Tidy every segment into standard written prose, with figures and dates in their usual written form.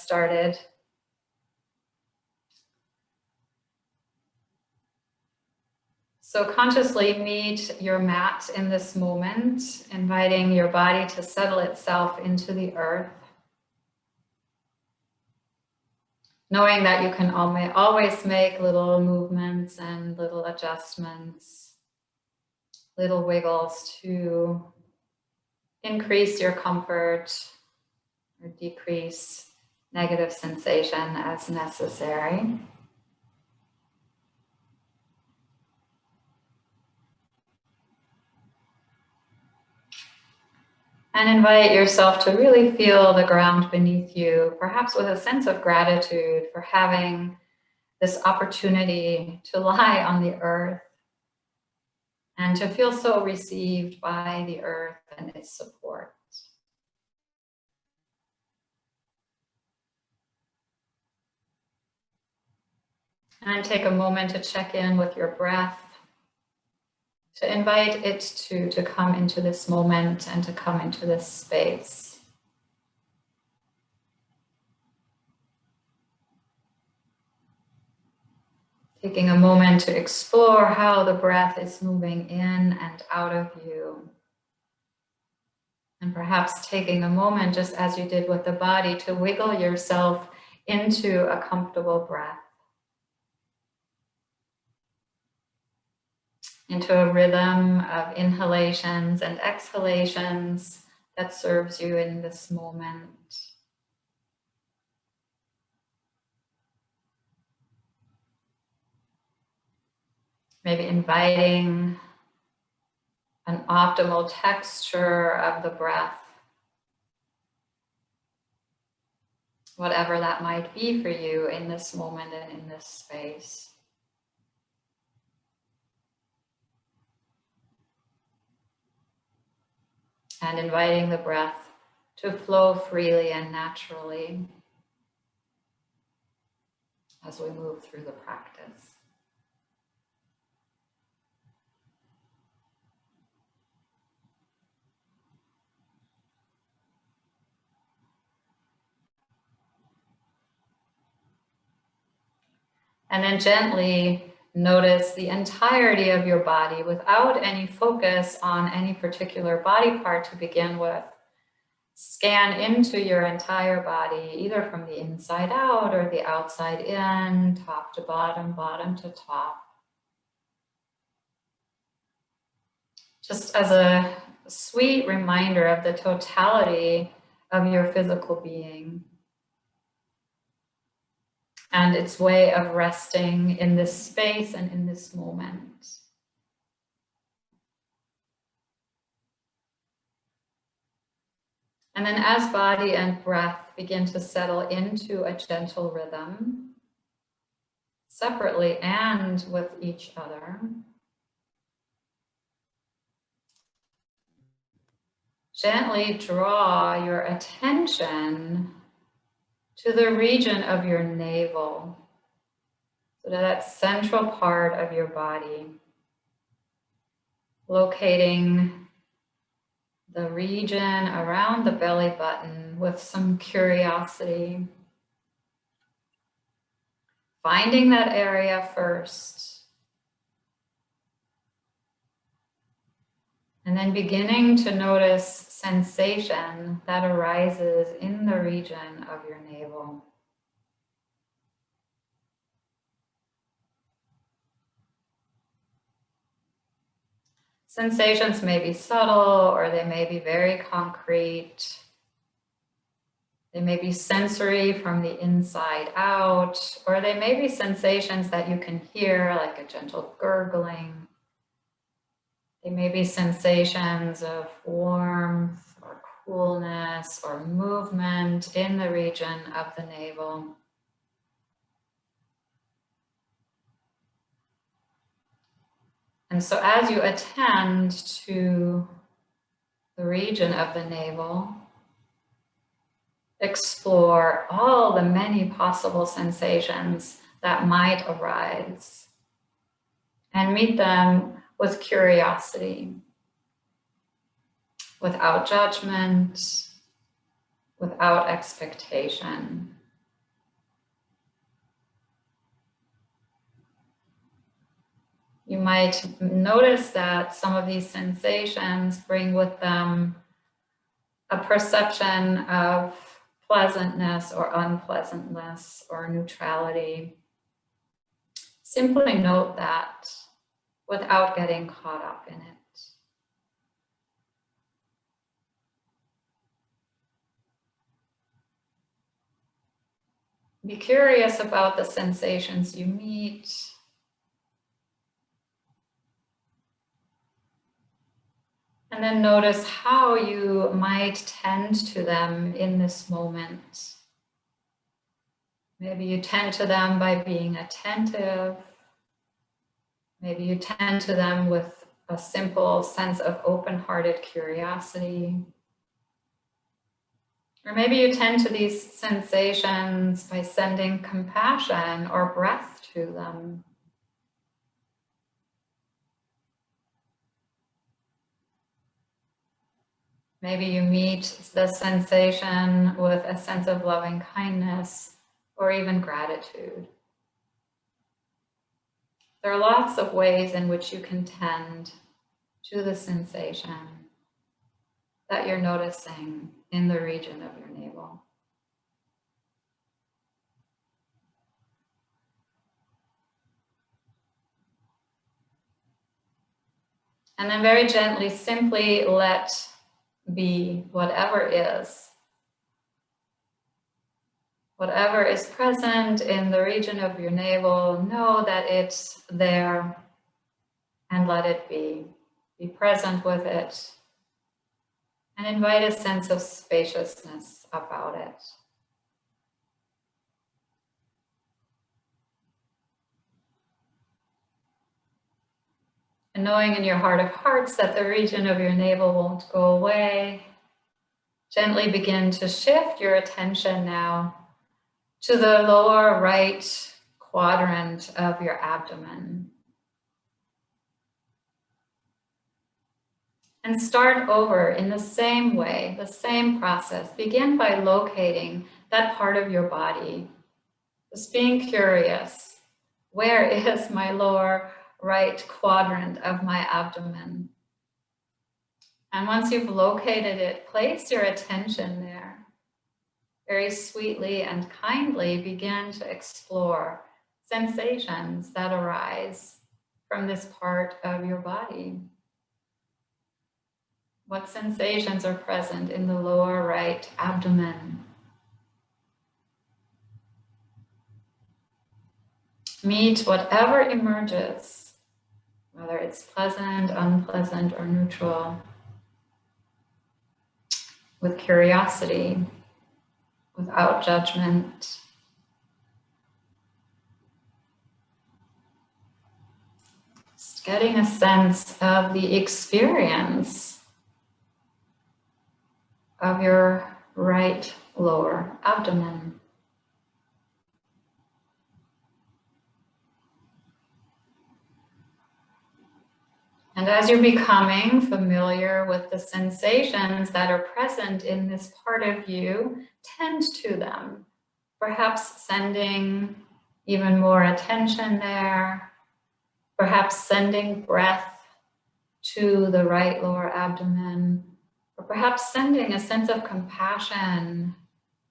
started. So consciously meet your mat in this moment, inviting your body to settle itself into the earth. Knowing that you can always make little movements and little adjustments, little wiggles to increase your comfort or decrease negative sensation as necessary. And invite yourself to really feel the ground beneath you, perhaps with a sense of gratitude for having this opportunity to lie on the earth and to feel so received by the earth and its support. And take a moment to check in with your breath, to invite it to come into this moment and to come into this space. Taking a moment to explore how the breath is moving in and out of you. And perhaps taking a moment, just as you did with the body, to wiggle yourself into a comfortable breath. Into a rhythm of inhalations and exhalations that serves you in this moment. Maybe inviting an optimal texture of the breath, whatever that might be for you in this moment and in this space. And inviting the breath to flow freely and naturally as we move through the practice. And then gently notice the entirety of your body without any focus on any particular body part to begin with. Scan into your entire body, either from the inside out or the outside in, top to bottom, bottom to top. Just as a sweet reminder of the totality of your physical being and its way of resting in this space and in this moment. And then as body and breath begin to settle into a gentle rhythm, separately and with each other, gently draw your attention to the region of your navel, so to that central part of your body, locating the region around the belly button with some curiosity. Finding that area first. And then beginning to notice sensation that arises in the region of your navel. Sensations may be subtle or they may be very concrete. They may be sensory from the inside out, or they may be sensations that you can hear, like a gentle gurgling. They may be sensations of warmth or coolness or movement in the region of the navel. And so as you attend to the region of the navel, explore all the many possible sensations that might arise and meet them with curiosity, without judgment, without expectation. You might notice that some of these sensations bring with them a perception of pleasantness or unpleasantness or neutrality. Simply note that without getting caught up in it. Be curious about the sensations you meet. And then notice how you might tend to them in this moment. Maybe you tend to them by being attentive. Maybe you tend to them with a simple sense of open-hearted curiosity. Or maybe you tend to these sensations by sending compassion or breath to them. Maybe you meet the sensation with a sense of loving kindness or even gratitude. There are lots of ways in which you can tend to the sensation that you're noticing in the region of your navel. And then very gently, simply let be whatever is. Whatever is present in the region of your navel, know that it's there and let it be. Be present with it and invite a sense of spaciousness about it. And knowing in your heart of hearts that the region of your navel won't go away, gently begin to shift your attention now to the lower right quadrant of your abdomen. And start over in the same way, the same process. Begin by locating that part of your body. Just being curious. Where is my lower right quadrant of my abdomen? And once you've located it, place your attention there. Very sweetly and kindly begin to explore sensations that arise from this part of your body. What sensations are present in the lower right abdomen? Meet whatever emerges, whether it's pleasant, unpleasant, or neutral, with curiosity, without judgment. Just getting a sense of the experience of your right lower abdomen. And as you're becoming familiar with the sensations that are present in this part of you, tend to them, perhaps sending even more attention there, perhaps sending breath to the right lower abdomen, or perhaps sending a sense of compassion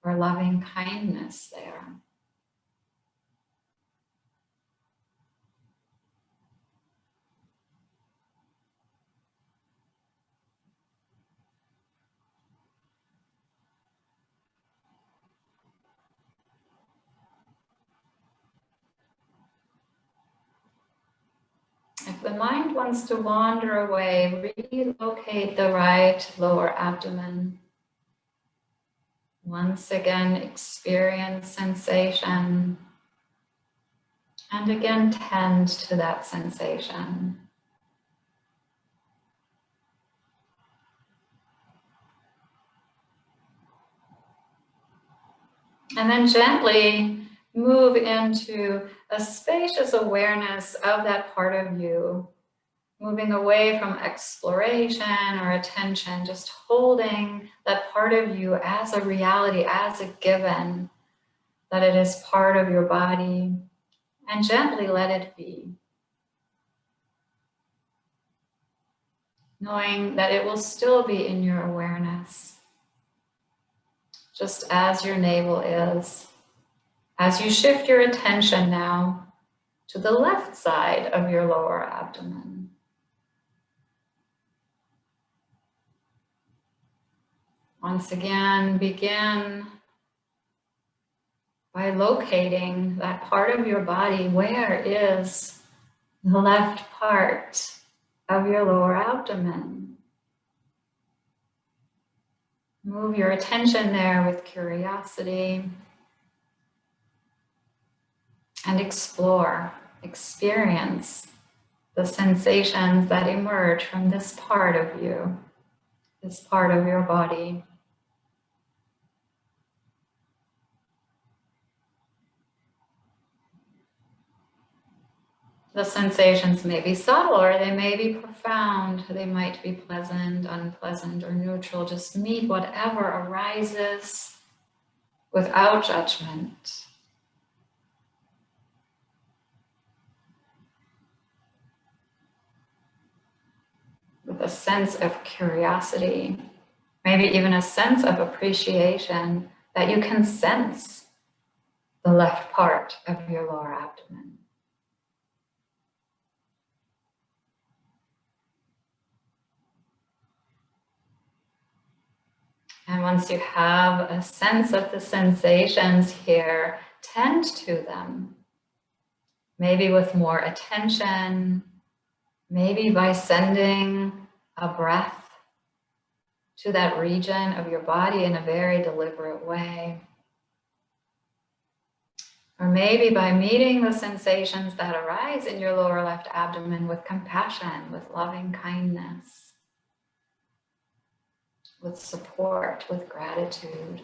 or loving kindness there. If the mind wants to wander away, relocate the right lower abdomen. Once again, experience sensation, and again, tend to that sensation. And then gently move into a spacious awareness of that part of you, moving away from exploration or attention, just holding that part of you as a reality, as a given, that it is part of your body, and gently let it be. knowing that it will still be in your awareness, just as your navel is. As you shift your attention now to the left side of your lower abdomen. Once again, begin by locating that part of your body. Where is the left part of your lower abdomen? Move your attention there with curiosity and explore, experience the sensations that emerge from this part of you, this part of your body. The sensations may be subtle or they may be profound. They might be pleasant, unpleasant, or neutral. Just meet whatever arises without judgment. With a sense of curiosity, maybe even a sense of appreciation that you can sense the left part of your lower abdomen. And once you have a sense of the sensations here, tend to them. Maybe with more attention, maybe by sending a breath to that region of your body in a very deliberate way. Or maybe by meeting the sensations that arise in your lower left abdomen with compassion, with loving kindness, with support, with gratitude.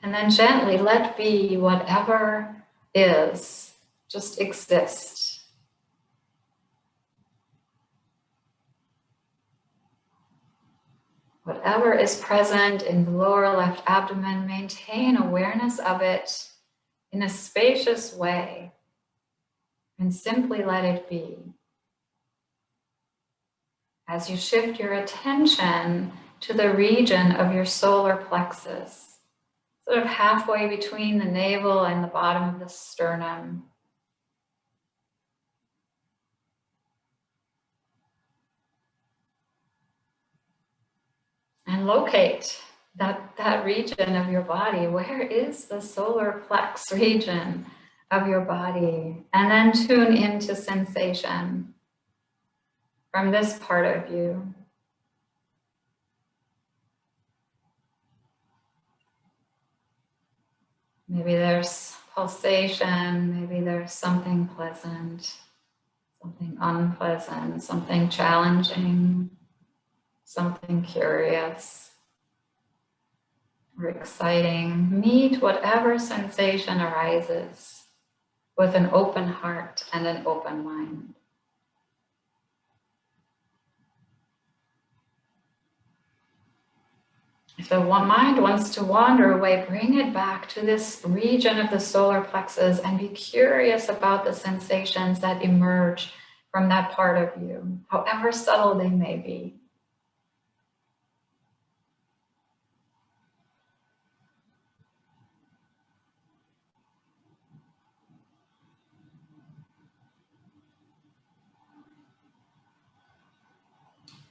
And then gently let be whatever is, just exist. Whatever is present in the lower left abdomen, maintain awareness of it in a spacious way and simply let it be. As you shift your attention to the region of your solar plexus, sort of halfway between the navel and the bottom of the sternum. And locate that region of your body. Where is the solar plex region of your body? And then tune into sensation from this part of you. Maybe there's pulsation, maybe there's something pleasant, something unpleasant, something challenging, something curious or exciting. Meet whatever sensation arises with an open heart and an open mind. If the mind wants to wander away, bring it back to this region of the solar plexus and be curious about the sensations that emerge from that part of you, however subtle they may be.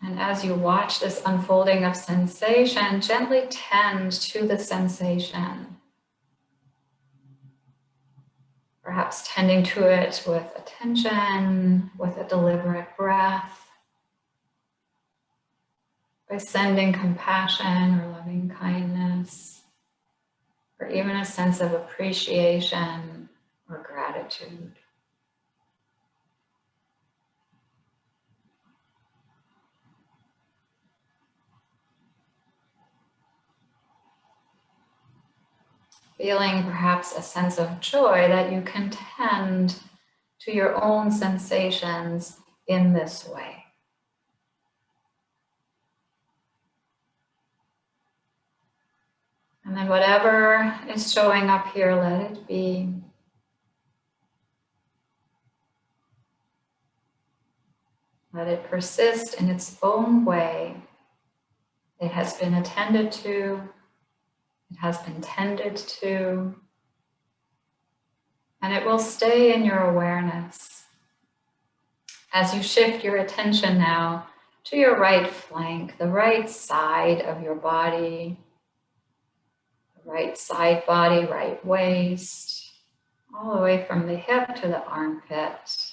And as you watch this unfolding of sensation, gently tend to the sensation. Perhaps tending to it with attention, with a deliberate breath, by sending compassion or loving kindness, or even a sense of appreciation or gratitude. Feeling perhaps a sense of joy that you can tend to your own sensations in this way. And then whatever is showing up here, let it be. Let it persist in its own way. It has been attended to. It has been tended to. And it will stay in your awareness. As you shift your attention now to your right flank, the right side of your body, the right side body, right waist, all the way from the hip to the armpit.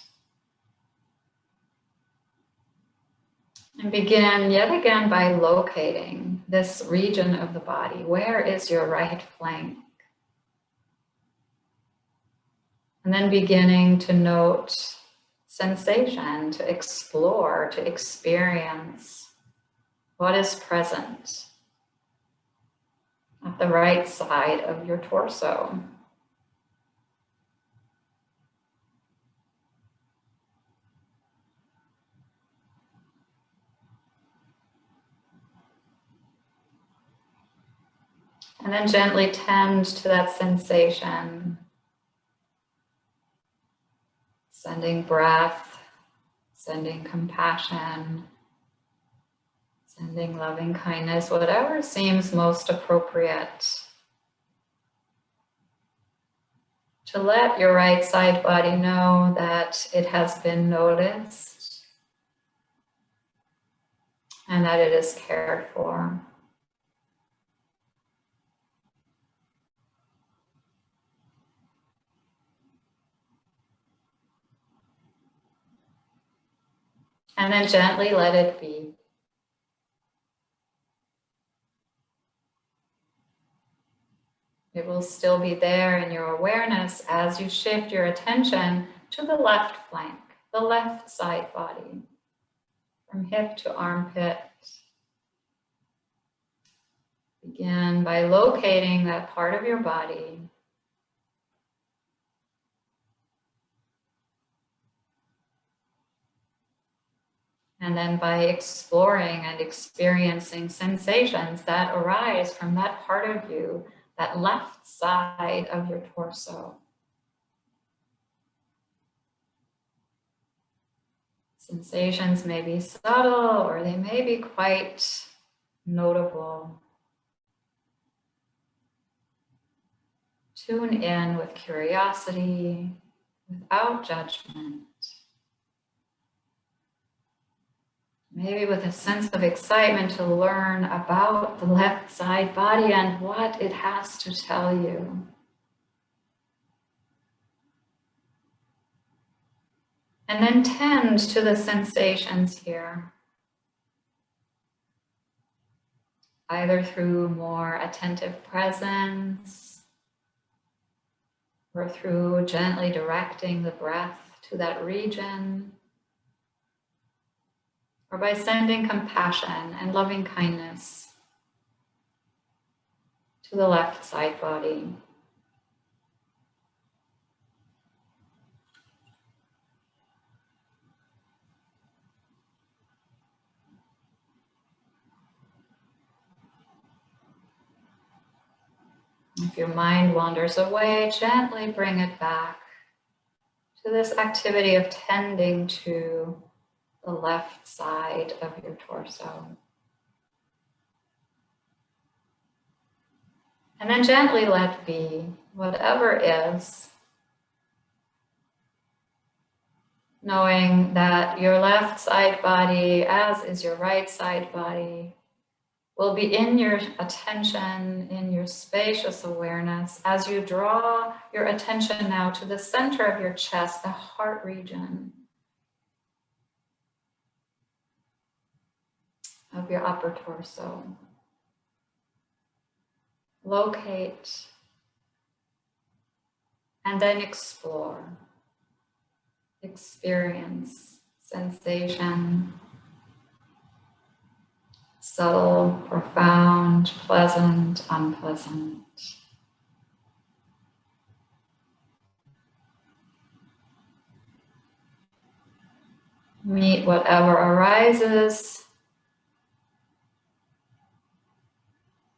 And begin yet again by locating this region of the body. Where is your right flank? And then beginning to note sensation, to explore, to experience what is present at the right side of your torso. And then gently tend to that sensation, sending breath, sending compassion, sending loving kindness, whatever seems most appropriate. To let your right side body know that it has been noticed and that it is cared for. And then gently let it be. It will still be there in your awareness as you shift your attention to the left flank, the left side body, from hip to armpit. Begin by locating that part of your body. And then by exploring and experiencing sensations that arise from that part of you, that left side of your torso. Sensations may be subtle or they may be quite notable. Tune in with curiosity, without judgment. Maybe with a sense of excitement to learn about the left side body and what it has to tell you. And then tend to the sensations here, either through more attentive presence or through gently directing the breath to that region, or by sending compassion and loving kindness to the left side body. If your mind wanders away, gently bring it back to this activity of tending to the left side of your torso. And then gently let be whatever is, knowing that your left side body, as is your right side body, will be in your attention, in your spacious awareness, as you draw your attention now to the center of your chest, the heart region of your upper torso. Locate and then explore, experience sensation, subtle, profound, pleasant, unpleasant. Meet whatever arises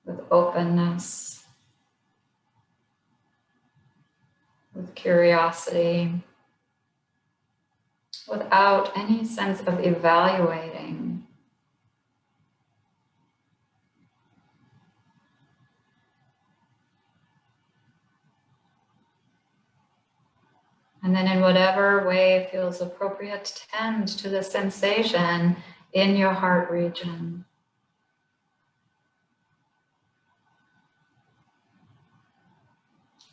with openness, curiosity, without any sense of evaluating. And then in whatever way feels appropriate, tend to the sensation in your heart region.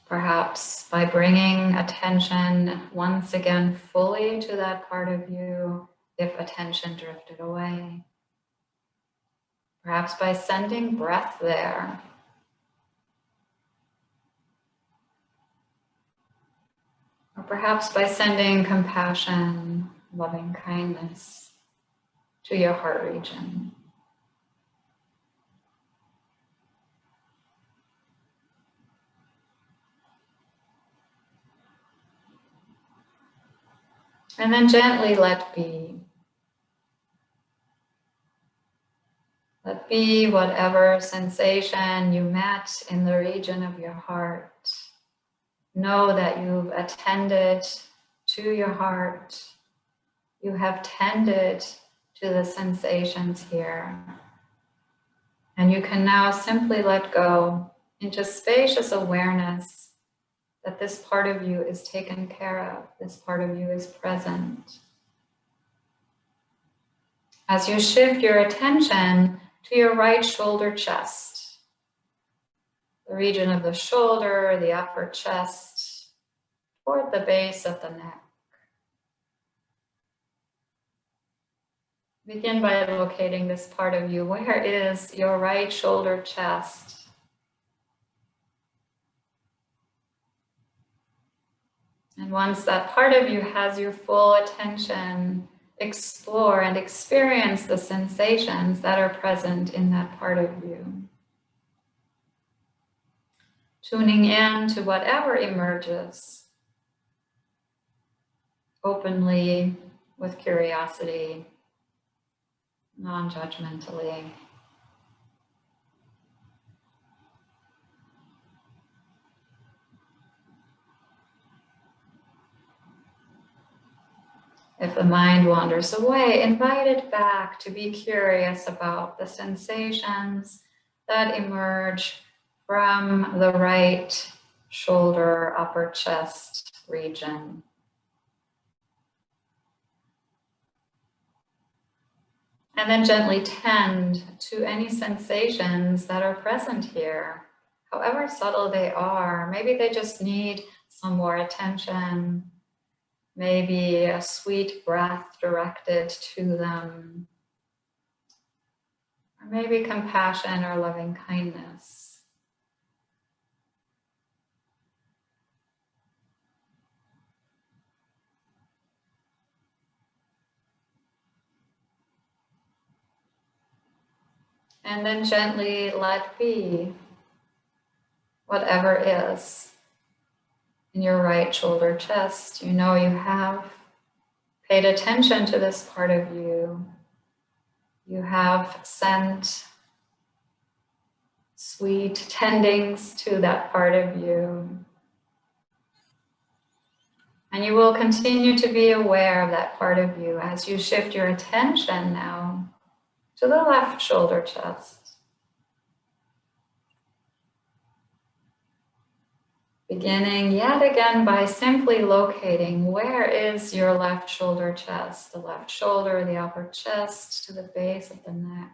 Perhaps by bringing attention once again fully to that part of you, if attention drifted away. Perhaps by sending breath there. Or perhaps by sending compassion, loving kindness to your heart region. And then gently let be. Let be whatever sensation you met in the region of your heart. Know that you've attended to your heart. You have tended to the sensations here. And you can now simply let go into spacious awareness that this part of you is taken care of. This part of you is present. As you shift your attention to your right shoulder chest, the region of the shoulder, the upper chest, toward the base of the neck. Begin by locating this part of you. Where is your right shoulder chest? And once that part of you has your full attention, explore and experience the sensations that are present in that part of you. Tuning in to whatever emerges, openly, with curiosity, non-judgmentally. If the mind wanders away, invite it back to be curious about the sensations that emerge from the right shoulder, upper chest region. And then gently tend to any sensations that are present here, however subtle they are. Maybe they just need some more attention. Maybe a sweet breath directed to them. Or maybe compassion or loving kindness. And then gently let be whatever is in your right shoulder chest. You know you have paid attention to this part of you. You have sent sweet tendings to that part of you. And you will continue to be aware of that part of you as you shift your attention now to the left shoulder chest. Beginning yet again by simply locating where is your left shoulder chest, the left shoulder, the upper chest to the base of the neck.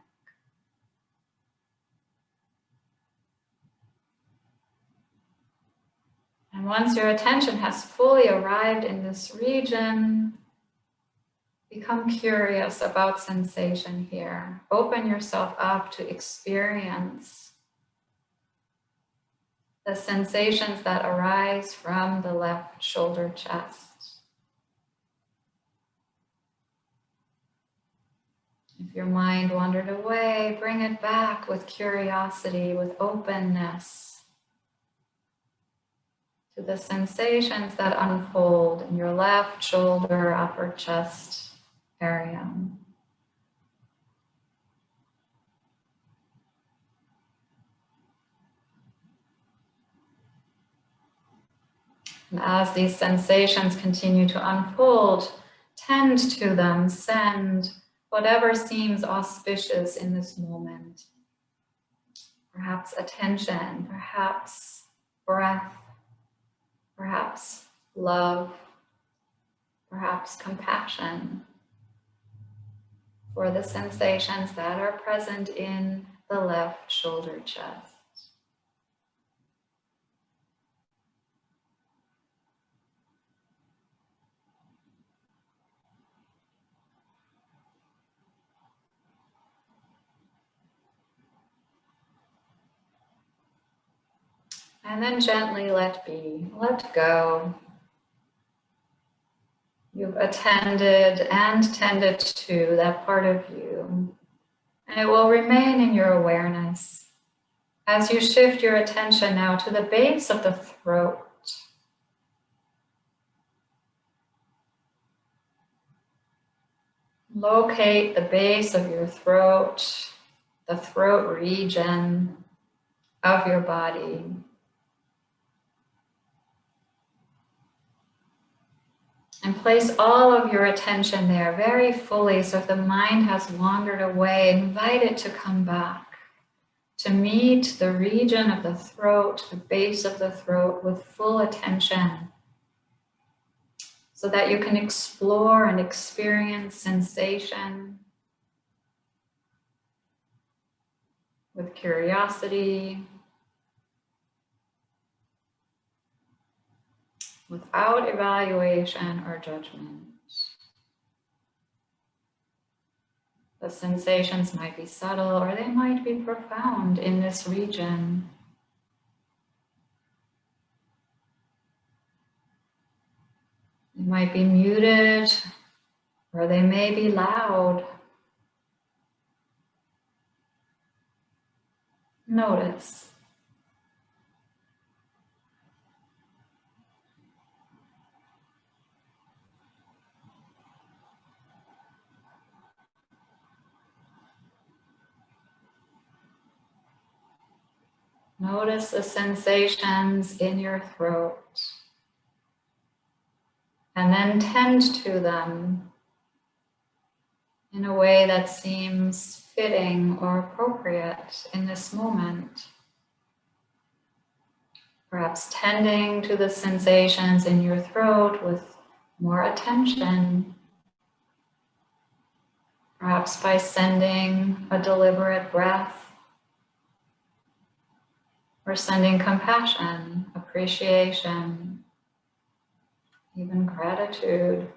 And once your attention has fully arrived in this region, become curious about sensation here. Open yourself up to experience the sensations that arise from the left shoulder chest. If your mind wandered away, bring it back with curiosity, with openness to the sensations that unfold in your left shoulder, upper chest area. And as these sensations continue to unfold, tend to them, send whatever seems auspicious in this moment. Perhaps attention, perhaps breath, perhaps love, perhaps compassion for the sensations that are present in the left shoulder chest. And then gently let be, let go. You've attended and tended to that part of you, and it will remain in your awareness as you shift your attention now to the base of the throat. Locate the base of your throat, the throat region of your body. And place all of your attention there very fully, so if the mind has wandered away, invite it to come back, to meet the region of the throat, the base of the throat with full attention, so that you can explore and experience sensation with curiosity, without evaluation or judgment. The sensations might be subtle or they might be profound in this region. They might be muted or they may be loud. Notice. Notice the sensations in your throat, and then tend to them in a way that seems fitting or appropriate in this moment. Perhaps tending to the sensations in your throat with more attention, perhaps by sending a deliberate breath, or sending compassion, appreciation, even gratitude.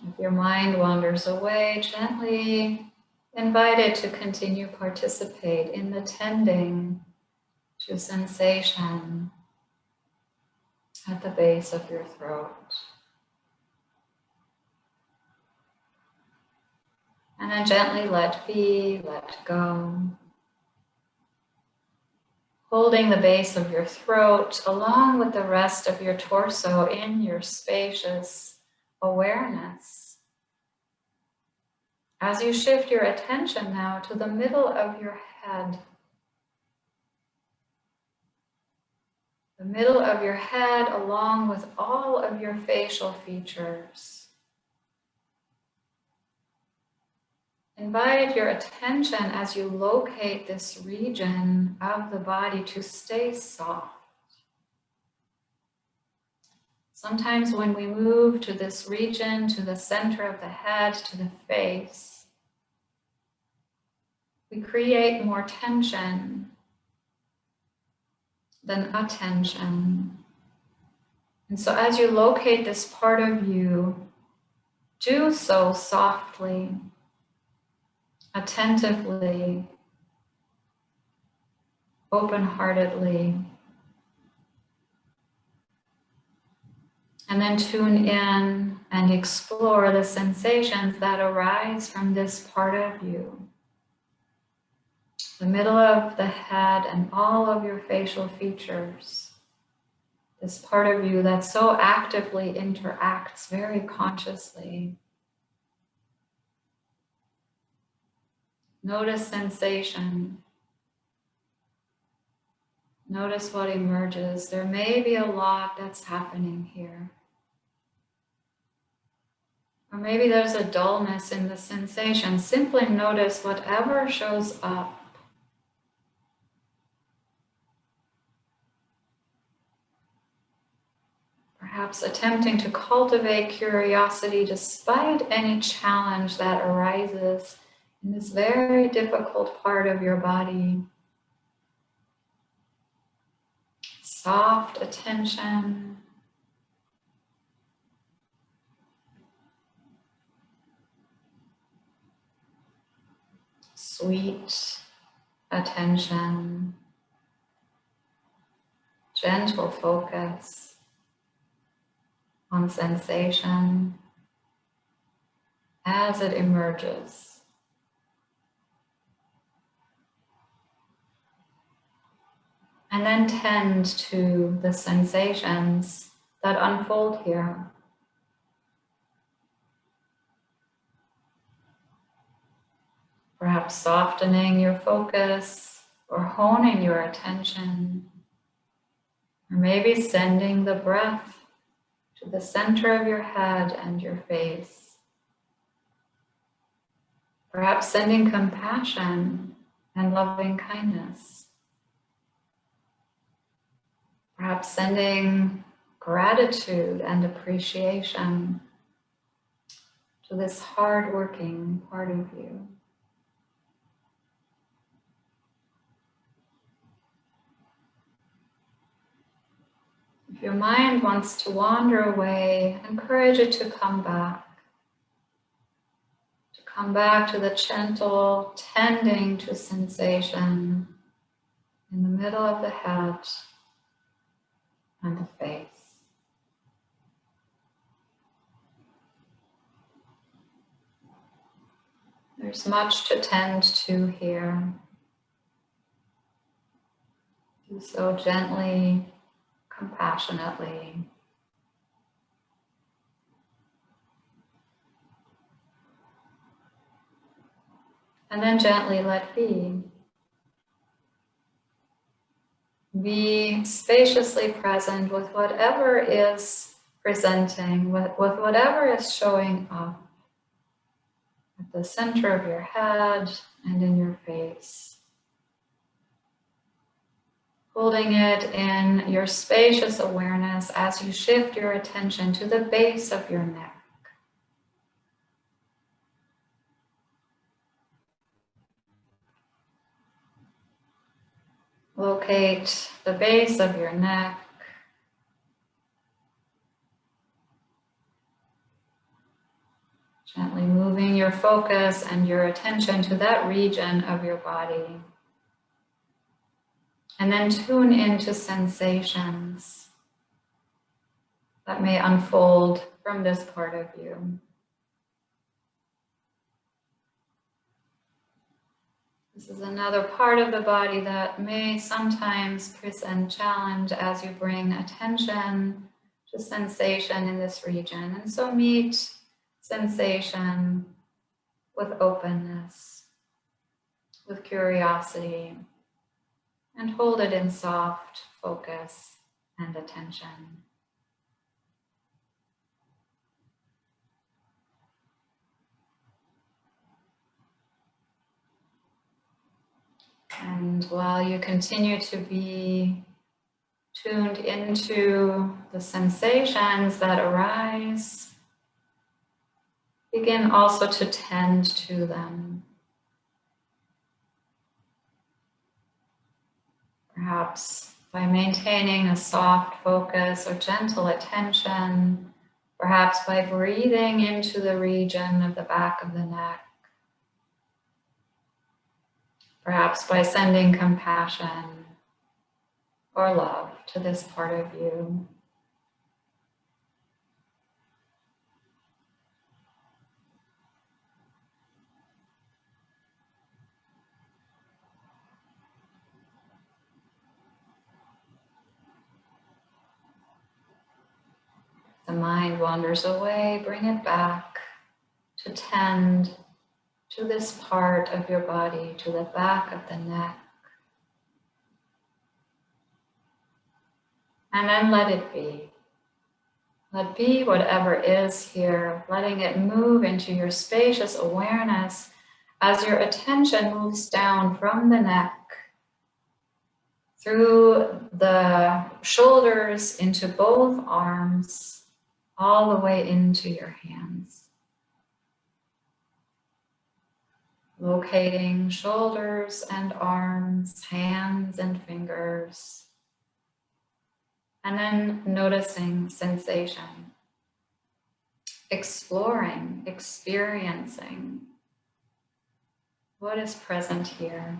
If your mind wanders away, gently invite it to continue participate in the tending to sensation at the base of your throat. And then gently let be, let go. Holding the base of your throat along with the rest of your torso in your spacious awareness. As you shift your attention now to the middle of your head, the middle of your head along with all of your facial features. Invite your attention as you locate this region of the body to stay soft. Sometimes when we move to this region, to the center of the head, to the face, we create more tension than attention. And so as you locate this part of you, do so softly, attentively, open-heartedly. And then tune in and explore the sensations that arise from this part of you. The middle of the head and all of your facial features. This part of you that so actively interacts very consciously. Notice sensation. Notice what emerges. There may be a lot that's happening here. Or maybe there's a dullness in the sensation. Simply notice whatever shows up. Perhaps attempting to cultivate curiosity despite any challenge that arises in this very difficult part of your body. Soft attention. Sweet attention. Gentle focus on sensation as it emerges. And then tend to the sensations that unfold here. Perhaps softening your focus or honing your attention, or maybe sending the breath to the center of your head and your face. Perhaps sending compassion and loving kindness. Perhaps sending gratitude and appreciation to this hardworking part of you. If your mind wants to wander away, encourage it to come back. To come back to the gentle tending to sensation in the middle of the head and the face. There's much to tend to here. Do so gently, compassionately. And then gently let be. Be spaciously present with whatever is presenting, with whatever is showing up at the center of your head and in your face. Holding it in your spacious awareness as you shift your attention to the base of your neck. Locate the base of your neck. Gently moving your focus and your attention to that region of your body. And then tune into sensations that may unfold from this part of you. This is another part of the body that may sometimes present challenge as you bring attention to sensation in this region. And so meet sensation with openness, with curiosity, and hold it in soft focus and attention. And while you continue to be tuned into the sensations that arise, begin also to tend to them. Perhaps by maintaining a soft focus or gentle attention, perhaps by breathing into the region of the back of the neck, perhaps by sending compassion or love to this part of you. mind wanders away, bring it back to tend to this part of your body, to the back of the neck. And then let it be. Let be whatever is here, letting it move into your spacious awareness as your attention moves down from the neck, through the shoulders, into both arms, all the way into your hands. Locating shoulders and arms, hands and fingers. And then noticing sensation, exploring, experiencing what is present here.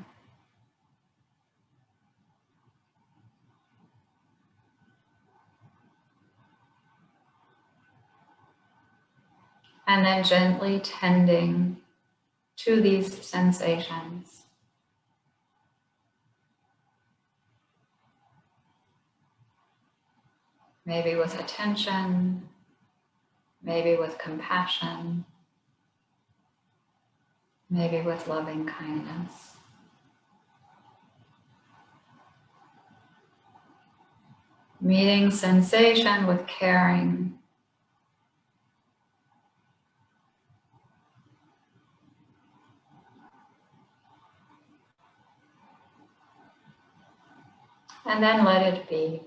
And then gently tending to these sensations. Maybe with attention, maybe with compassion, maybe with loving kindness. Meeting sensation with caring. And then let it be.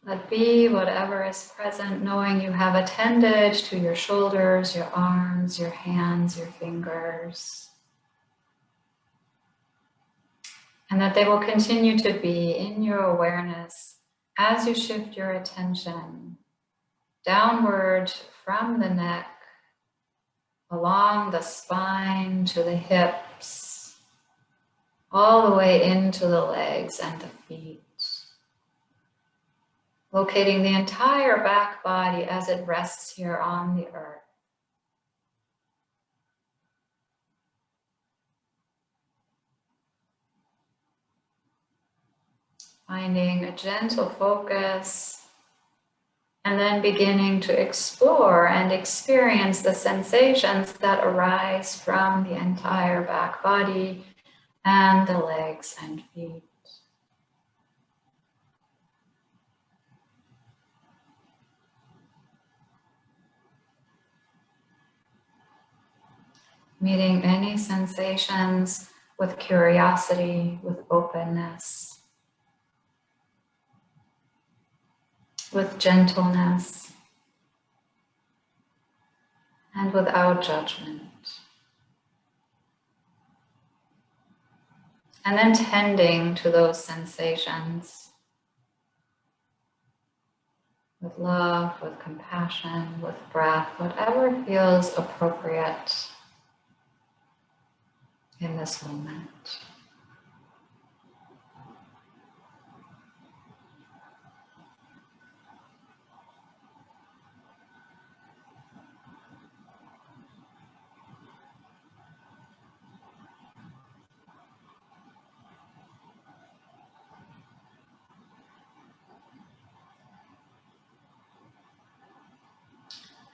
Let be whatever is present, knowing you have attended to your shoulders, your arms, your hands, your fingers. And that they will continue to be in your awareness as you shift your attention downward from the neck, along the spine to the hips, all the way into the legs and the feet. Locating the entire back body as it rests here on the earth. Finding a gentle focus and then beginning to explore and experience the sensations that arise from the entire back body and the legs and feet. Meeting any sensations with curiosity, with openness, with gentleness, and without judgment. And then tending to those sensations with love, with compassion, with breath, whatever feels appropriate in this moment.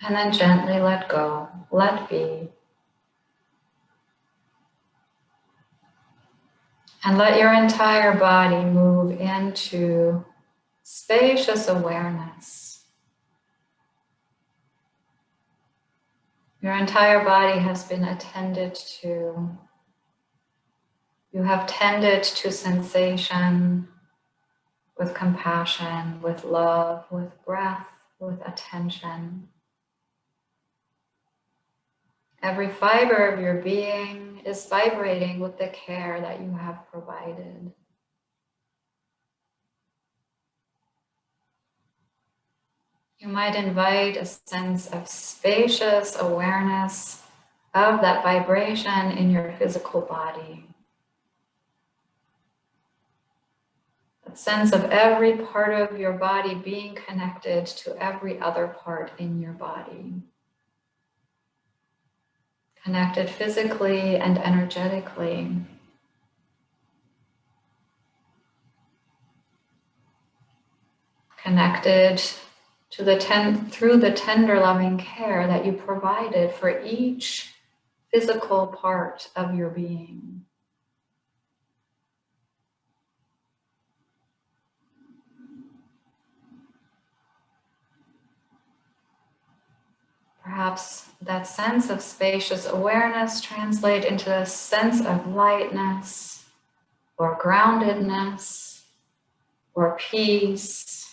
And then gently let go, let be. And let your entire body move into spacious awareness. Your entire body has been attended to. You have tended to sensation with compassion, with love, with breath, with attention. Every fiber of your being is vibrating with the care that you have provided. You might invite a sense of spacious awareness of that vibration in your physical body. That sense of every part of your body being connected to every other part in your body. Connected physically and energetically. connected to through the tender loving care that you provided for each physical part of your being. Perhaps that sense of spacious awareness translate into a sense of lightness or groundedness or peace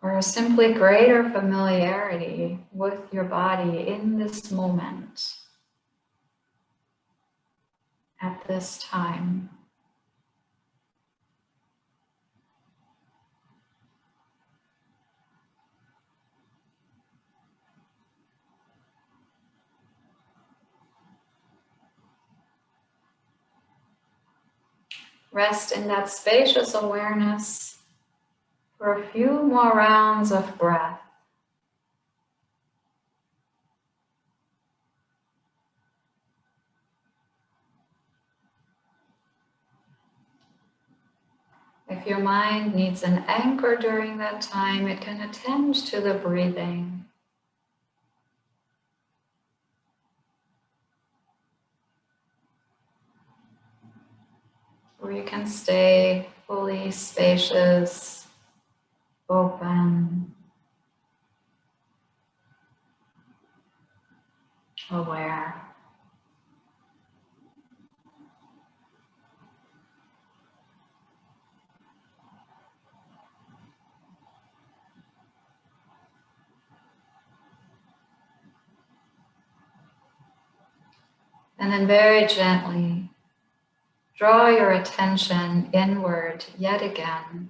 or simply greater familiarity with your body in this moment at this time. Rest in that spacious awareness for a few more rounds of breath. If your mind needs an anchor during that time, it can attend to the breathing. Or you can stay fully spacious, open, aware. And then very gently draw your attention inward yet again,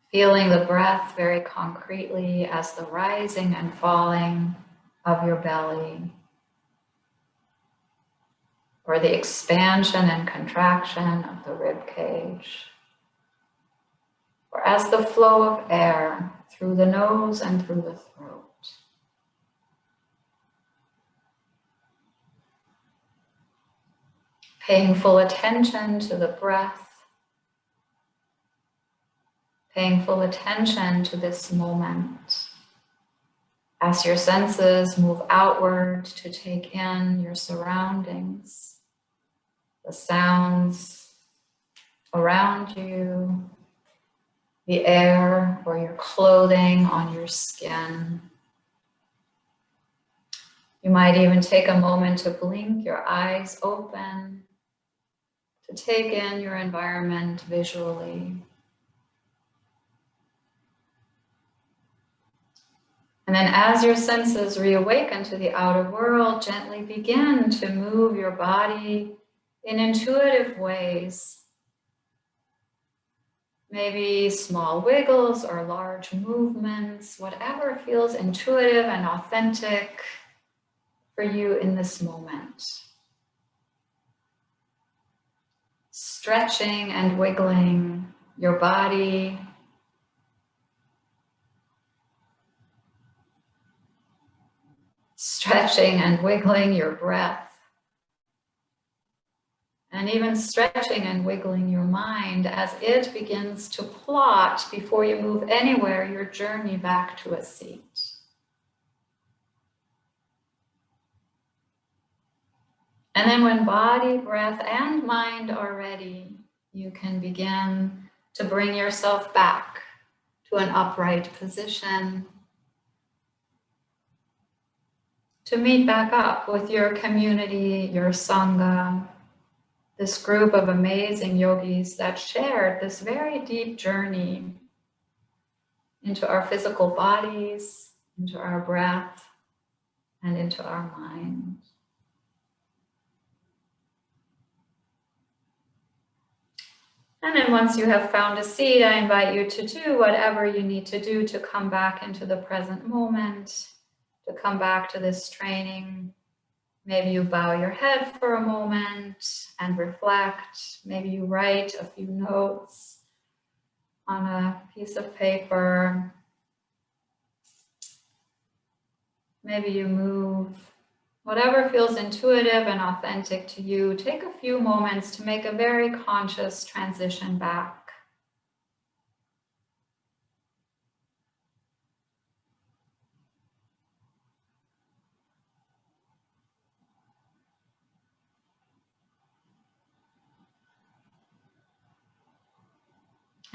feeling the breath very concretely as the rising and falling of your belly, or the expansion and contraction of the rib cage, or as the flow of air through the nose and through the throat. Paying full attention to the breath, paying full attention to this moment as your senses move outward to take in your surroundings, the sounds around you, the air or your clothing on your skin. You might even take a moment to blink your eyes open, to take in your environment visually. And then as your senses reawaken to the outer world, gently begin to move your body in intuitive ways. Maybe small wiggles or large movements, whatever feels intuitive and authentic for you in this moment. Stretching and wiggling your body, stretching and wiggling your breath, and even stretching and wiggling your mind as it begins to plot before you move anywhere your journey back to a seat. And then when body, breath, and mind are ready, you can begin to bring yourself back to an upright position, to meet back up with your community, your sangha, this group of amazing yogis that shared this very deep journey into our physical bodies, into our breath, and into our mind. And then once you have found a seat, I invite you to do whatever you need to do to come back into the present moment, to come back to this training. Maybe you bow your head for a moment and reflect. Maybe you write a few notes on a piece of paper. Maybe you move Whatever feels intuitive and authentic to you, take a few moments to make a very conscious transition back.